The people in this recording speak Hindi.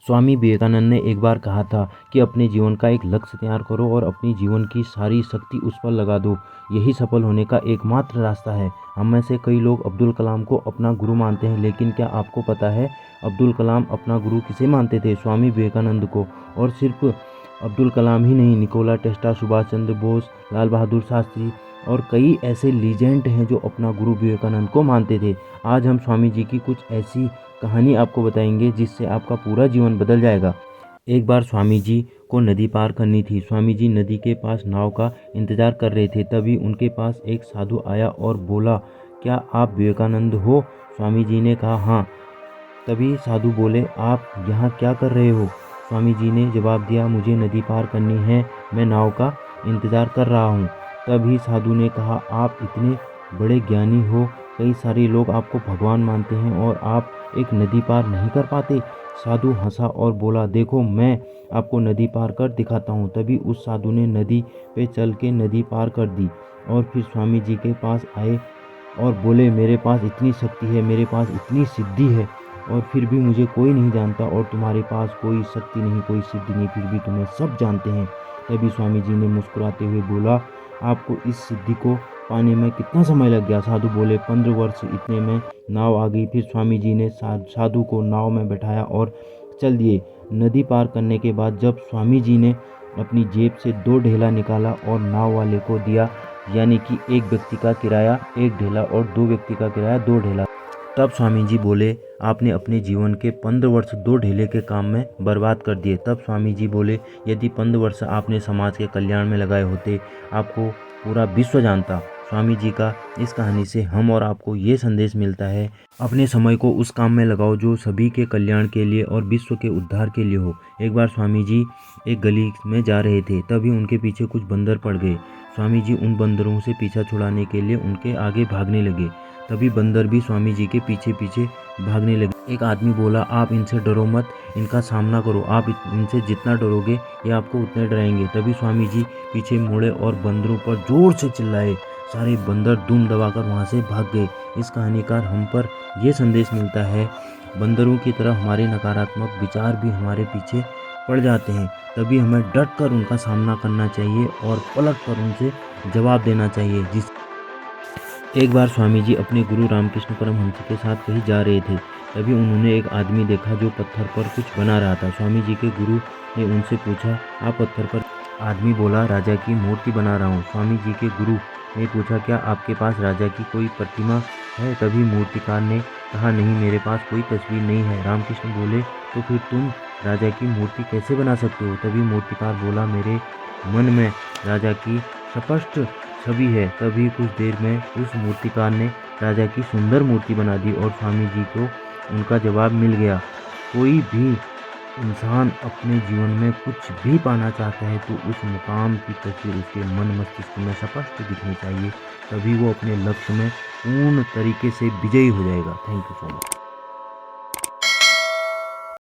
स्वामी विवेकानंद ने एक बार कहा था कि अपने जीवन का एक लक्ष्य तैयार करो और अपनी जीवन की सारी शक्ति उस पर लगा दो। यही सफल होने का एकमात्र रास्ता है। हम में से कई लोग अब्दुल कलाम को अपना गुरु मानते हैं, लेकिन क्या आपको पता है अब्दुल कलाम अपना गुरु किसे मानते थे? स्वामी विवेकानंद को। और सिर्फ अब्दुल कलाम ही नहीं, निकोला टेस्ला, सुभाष चंद्र बोस, लाल बहादुर शास्त्री और कई ऐसे लीजेंड हैं जो अपना गुरु विवेकानंद को मानते थे। आज हम स्वामी जी की कुछ ऐसी कहानी आपको बताएंगे जिससे आपका पूरा जीवन बदल जाएगा। एक बार स्वामी जी को नदी पार करनी थी। स्वामी जी नदी के पास नाव का इंतजार कर रहे थे। तभी उनके पास एक साधु आया और बोला, क्या आप विवेकानंद हो? स्वामी जी ने कहा, हाँ। तभी साधु बोले, आप यहाँ क्या कर रहे हो? स्वामी जी ने जवाब दिया, मुझे नदी पार करनी है, मैं नाव का इंतजार कर रहा हूँ। तभी साधु ने कहा, आप इतने बड़े ज्ञानी हो, कई सारे लोग आपको भगवान मानते हैं और आप एक नदी पार नहीं कर पाते? साधु हंसा और बोला, देखो मैं आपको नदी पार कर दिखाता हूँ। तभी उस साधु ने नदी पे चल के नदी पार कर दी और फिर स्वामी जी के पास आए और बोले, मेरे पास इतनी शक्ति है, मेरे पास इतनी सिद्धि है और फिर भी मुझे कोई नहीं जानता, और तुम्हारे पास कोई शक्ति नहीं, कोई सिद्धि नहीं, फिर भी तुम्हें सब जानते हैं। तभी स्वामी जी ने मुस्कुराते हुए बोला, आपको इस सिद्धि को पाने में कितना समय लग गया? साधु बोले, 15 वर्ष। इतने में नाव आ गई। फिर स्वामी जी ने साधु को नाव में बैठाया और चल दिए। नदी पार करने के बाद जब स्वामी जी ने अपनी जेब से 2 ढेला निकाला और नाव वाले को दिया, यानी कि एक व्यक्ति का किराया 1 ढेला और 2 व्यक्ति का किराया 2 ढेला, तब स्वामी जी बोले, आपने अपने जीवन के 15 वर्ष 2 ढेले के काम में बर्बाद कर दिए। तब स्वामी जी बोले, यदि 15 वर्ष आपने समाज के कल्याण में लगाए होते, आपको पूरा विश्व जानता। स्वामी जी का इस कहानी से हम और आपको ये संदेश मिलता है, अपने समय को उस काम में लगाओ जो सभी के कल्याण के लिए और विश्व के उद्धार के लिए हो। एक बार स्वामी जी एक गली में जा रहे थे, तभी उनके पीछे कुछ बंदर पड़ गए। स्वामी जी उन बंदरों से पीछा छुड़ाने के लिए उनके आगे भागने लगे। तभी बंदर भी स्वामी जी के पीछे पीछे भागने लगे। एक आदमी बोला, आप इनसे डरो मत, इनका सामना करो, आप इनसे जितना डरोगे ये आपको उतने डराएंगे। तभी स्वामी जी पीछे मुड़े और बंदरों पर जोर से चिल्लाए। सारे बंदर दुम दबाकर वहाँ से भाग गए। इस कहानी का हम पर यह संदेश मिलता है, बंदरों की तरह हमारे नकारात्मक विचार भी हमारे पीछे पड़ जाते हैं, तभी हमें डट कर उनका सामना करना चाहिए और पलट कर उनसे जवाब देना चाहिए। एक बार स्वामी जी अपने गुरु रामकृष्ण परमहंस के साथ कहीं जा रहे थे। तभी उन्होंने एक आदमी देखा जो पत्थर पर कुछ बना रहा था। स्वामी जी के गुरु ने उनसे पूछा, आप पत्थर पर? आदमी बोला, राजा की मूर्ति बना रहा हूँ। स्वामी जी के गुरु ने पूछा, क्या आपके पास राजा की कोई प्रतिमा है? तभी मूर्तिकार ने कहा, नहीं, मेरे पास कोई तस्वीर नहीं है। रामकृष्ण बोले, तो फिर तुम राजा की मूर्ति कैसे बना सकते हो? तभी मूर्तिकार बोला, मेरे मन में राजा की स्पष्ट छवि है। तभी कुछ देर में उस मूर्तिकार ने राजा की सुंदर मूर्ति बना दी और स्वामी जी को उनका जवाब मिल गया। कोई भी इंसान अपने जीवन में कुछ भी पाना चाहता है तो उस मुकाम की तस्वीर उसके मन मस्तिष्क में स्पष्ट दिखनी चाहिए, तभी वो अपने लक्ष्य में पूर्ण तरीके से विजयी हो जाएगा। Thank you so much.